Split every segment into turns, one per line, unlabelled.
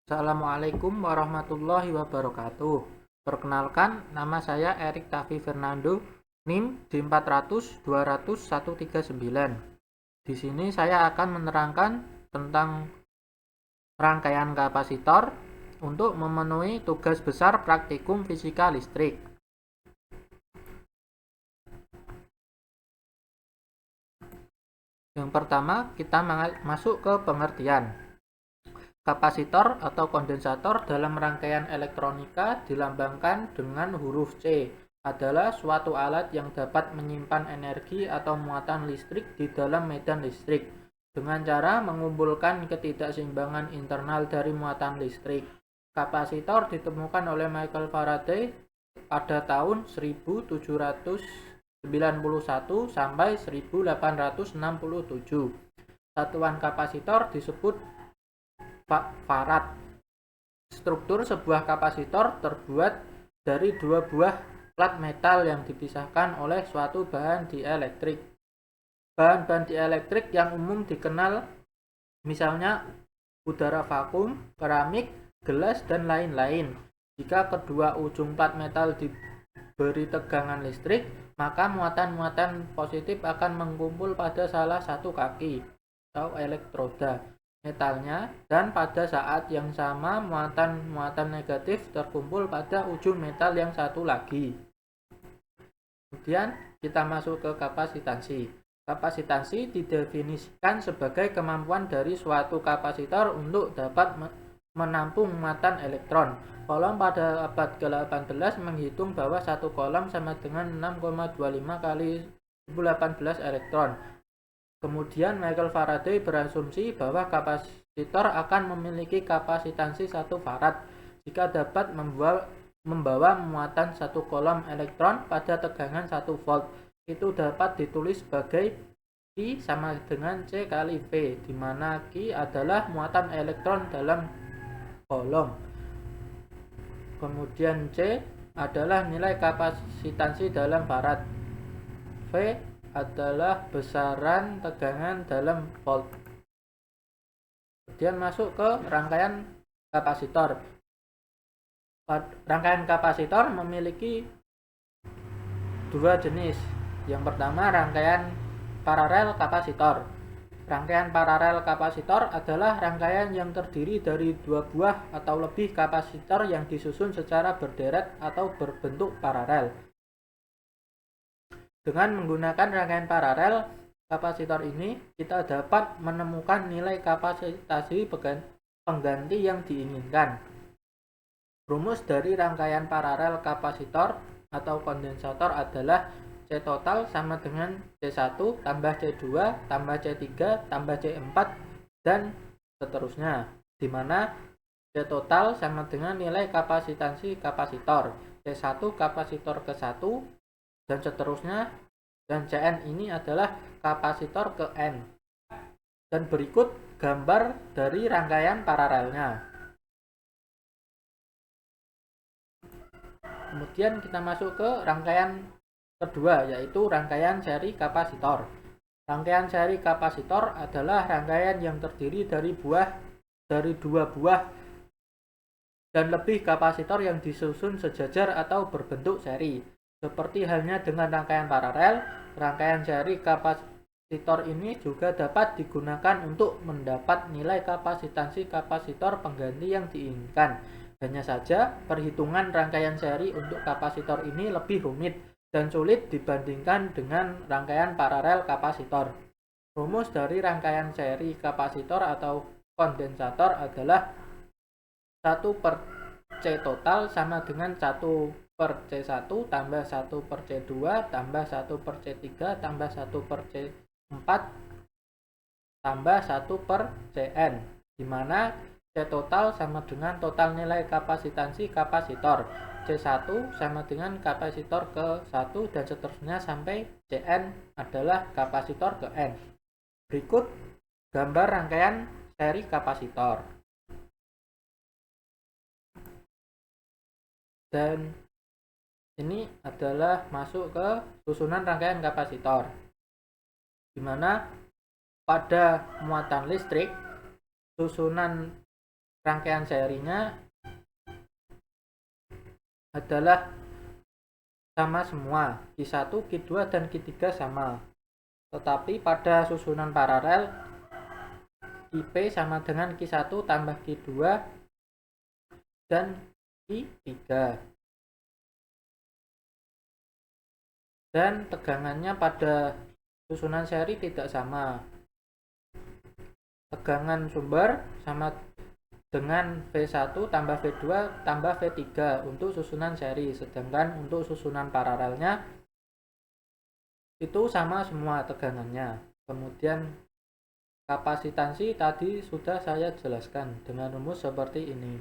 Assalamualaikum warahmatullahi wabarakatuh. Perkenalkan, nama saya Erik Tafi Fernando, NIM D400-200-139. Di sini saya akan menerangkan tentang rangkaian kapasitor untuk memenuhi tugas besar praktikum fisika listrik. Yang pertama, kita masuk ke pengertian. Kapasitor atau kondensator dalam rangkaian elektronika dilambangkan dengan huruf C, adalah suatu alat yang dapat menyimpan energi atau muatan listrik di dalam medan listrik dengan cara mengumpulkan ketidakseimbangan internal dari muatan listrik. Kapasitor ditemukan oleh Michael Faraday pada tahun 1791 sampai 1867. Satuan kapasitor disebut farad. Struktur sebuah kapasitor terbuat dari dua buah plat metal yang dipisahkan oleh suatu bahan dielektrik. Bahan-bahan dielektrik yang umum dikenal misalnya udara vakum, keramik, gelas, dan lain-lain. Jika kedua ujung plat metal diberi tegangan listrik, maka muatan-muatan positif akan mengumpul pada salah satu kaki atau elektroda metalnya, dan pada saat yang sama muatan-muatan negatif terkumpul pada ujung metal yang satu lagi. Kemudian kita masuk ke kapasitansi. Kapasitansi didefinisikan sebagai kemampuan dari suatu kapasitor untuk dapat menampung muatan elektron. Coulomb pada abad ke-18 menghitung bahwa satu Coulomb sama dengan 6,25 kali 1018 elektron. Kemudian Michael Faraday berasumsi bahwa kapasitor akan memiliki kapasitansi 1 farad jika dapat membawa muatan 1 Coulomb elektron pada tegangan 1 volt. Itu dapat ditulis sebagai Q sama dengan C kali V, di mana Q adalah muatan elektron dalam Coulomb. Kemudian C adalah nilai kapasitansi dalam farad. V adalah besaran tegangan dalam volt. Kemudian masuk ke rangkaian kapasitor. Rangkaian kapasitor memiliki dua jenis. Yang pertama, rangkaian paralel kapasitor. Rangkaian paralel kapasitor adalah rangkaian yang terdiri dari dua buah atau lebih kapasitor yang disusun secara berderet atau berbentuk paralel. Dengan menggunakan rangkaian paralel kapasitor ini, kita dapat menemukan nilai kapasitasi pengganti yang diinginkan. Rumus dari rangkaian paralel kapasitor atau kondensator adalah C total sama dengan C1 tambah C2 tambah C3 tambah C4 dan seterusnya, di mana C total sama dengan nilai kapasitansi kapasitor, C1 kapasitor ke 1 dan seterusnya, dan Cn ini adalah kapasitor ke N. Dan berikut gambar dari rangkaian paralelnya. Kemudian kita masuk ke rangkaian kedua, yaitu rangkaian seri kapasitor. Rangkaian seri kapasitor adalah rangkaian yang terdiri dari dua buah dan lebih kapasitor yang disusun sejajar atau berbentuk seri. Seperti halnya dengan rangkaian paralel, rangkaian seri kapasitor ini juga dapat digunakan untuk mendapat nilai kapasitansi kapasitor pengganti yang diinginkan. Hanya saja, perhitungan rangkaian seri untuk kapasitor ini lebih rumit dan sulit dibandingkan dengan rangkaian paralel kapasitor. Rumus dari rangkaian seri kapasitor atau kondensator adalah 1 per C total sama dengan 1 per C1 tambah 1 per C2 tambah 1 per C3 tambah 1 per C4 tambah 1 per Cn, di mana C total sama dengan total nilai kapasitansi kapasitor, C1 sama dengan kapasitor ke 1 dan seterusnya sampai Cn adalah kapasitor ke N. Berikut gambar rangkaian seri kapasitor. Dan ini adalah masuk ke susunan rangkaian kapasitor, di mana pada muatan listrik susunan rangkaian serinya adalah sama semua, Q1, Q2, dan Q3 sama. Tetapi pada susunan paralel, IP sama dengan Q1 tambah Q2 dan Q3. Dan tegangannya pada susunan seri tidak sama. Tegangan sumber sama dengan V1 tambah V2 tambah V3 untuk susunan seri, sedangkan untuk susunan paralelnya itu sama semua tegangannya. Kemudian kapasitansi tadi sudah saya jelaskan dengan rumus seperti ini.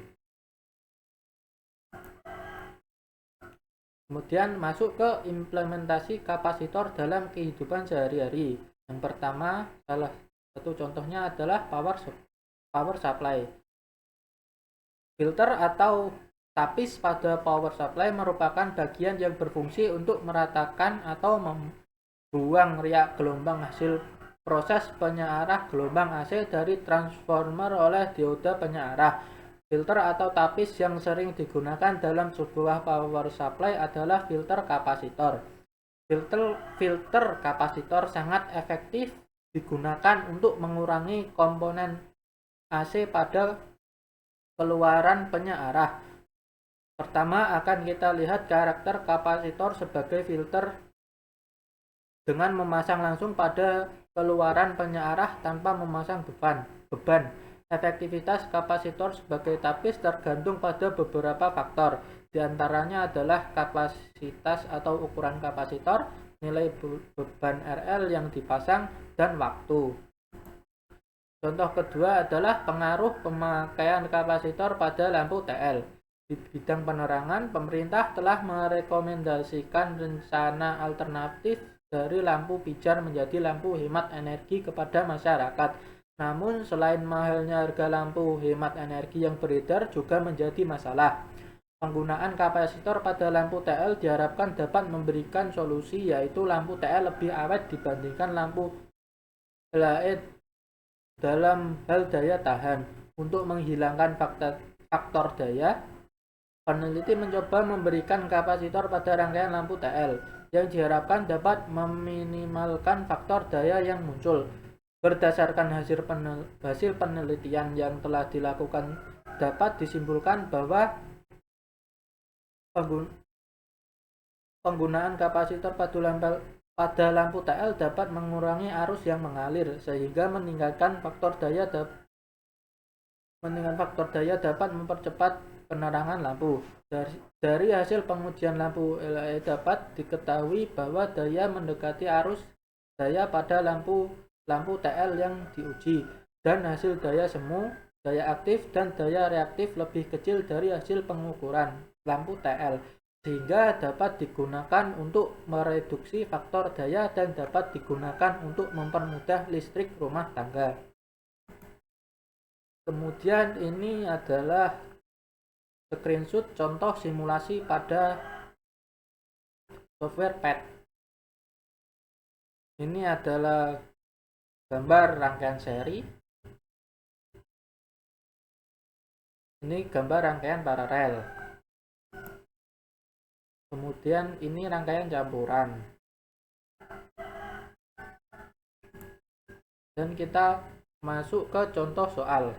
Kemudian masuk ke implementasi kapasitor dalam kehidupan sehari-hari. Yang pertama, salah satu contohnya adalah power supply. Filter atau tapis pada power supply merupakan bagian yang berfungsi untuk meratakan atau membuang riak gelombang hasil proses penyearah gelombang AC dari transformer oleh dioda penyearah. Filter atau tapis yang sering digunakan dalam sebuah power supply adalah filter kapasitor. Filter kapasitor sangat efektif digunakan untuk mengurangi komponen AC pada keluaran penyearah. Pertama akan kita lihat karakter kapasitor sebagai filter dengan memasang langsung pada keluaran penyearah tanpa memasang beban. Efektivitas kapasitor sebagai tapis tergantung pada beberapa faktor. Di antaranya adalah kapasitas atau ukuran kapasitor, nilai beban RL yang dipasang, dan waktu. Contoh kedua adalah pengaruh pemakaian kapasitor pada lampu TL. Di bidang penerangan, pemerintah telah merekomendasikan rencana alternatif dari lampu pijar menjadi lampu hemat energi kepada masyarakat. Namun, selain mahalnya harga lampu hemat energi yang beredar juga menjadi masalah. Penggunaan kapasitor pada lampu TL diharapkan dapat memberikan solusi, yaitu lampu TL lebih awet dibandingkan lampu LED dalam hal daya tahan. Untuk menghilangkan faktor daya, peneliti mencoba memberikan kapasitor pada rangkaian lampu TL yang diharapkan dapat meminimalkan faktor daya yang muncul. Berdasarkan hasil penelitian yang telah dilakukan, dapat disimpulkan bahwa penggunaan kapasitor pada lampu TL dapat mengurangi arus yang mengalir, sehingga meningkatkan faktor daya dapat mempercepat penerangan lampu. Dari hasil pengujian lampu LED dapat diketahui bahwa daya mendekati arus daya pada lampu TL yang diuji, dan hasil daya semu, daya aktif, dan daya reaktif lebih kecil dari hasil pengukuran lampu TL, sehingga dapat digunakan untuk mereduksi faktor daya dan dapat digunakan untuk mempermudah listrik rumah tangga. Kemudian ini adalah screenshot contoh simulasi pada software PET. Ini adalah gambar rangkaian seri. Ini gambar rangkaian paralel. Kemudian ini rangkaian campuran. Dan kita masuk ke contoh soal,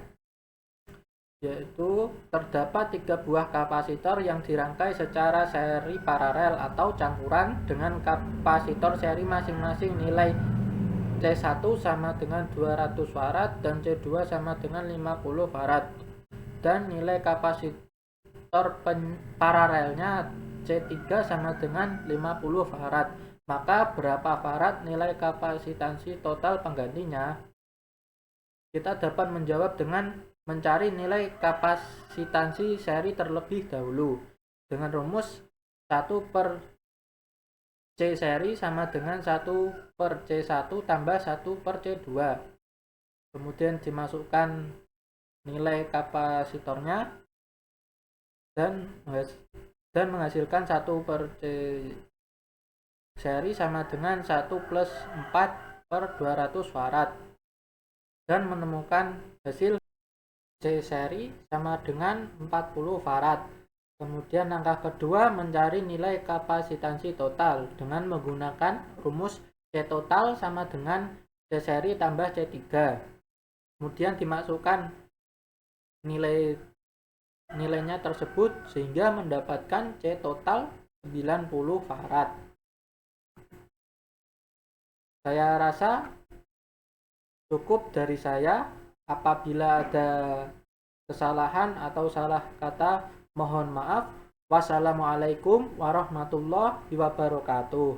yaitu terdapat 3 buah kapasitor yang dirangkai secara seri paralel atau campuran dengan kapasitor seri masing-masing nilai C1 sama dengan 200 farad dan C2 sama dengan 50 farad, dan nilai kapasitor paralelnya C3 sama dengan 50 farad. Maka berapa farad nilai kapasitansi total penggantinya? Kita dapat menjawab dengan mencari nilai kapasitansi seri terlebih dahulu dengan rumus 1 per C seri sama dengan 1 per C1 tambah 1 per C2. Kemudian dimasukkan nilai kapasitornya dan menghasilkan 1 per C seri sama dengan 1 plus 4 per 200 farad, dan menemukan hasil C seri sama dengan 40 farad. Kemudian langkah kedua mencari nilai kapasitansi total dengan menggunakan rumus C total sama dengan C seri tambah C3. Kemudian dimasukkan nilainya tersebut sehingga mendapatkan C total 90 farad. Saya rasa cukup dari saya. Apabila ada kesalahan atau salah kata, mohon maaf. Wassalamualaikum warahmatullahi wabarakatuh.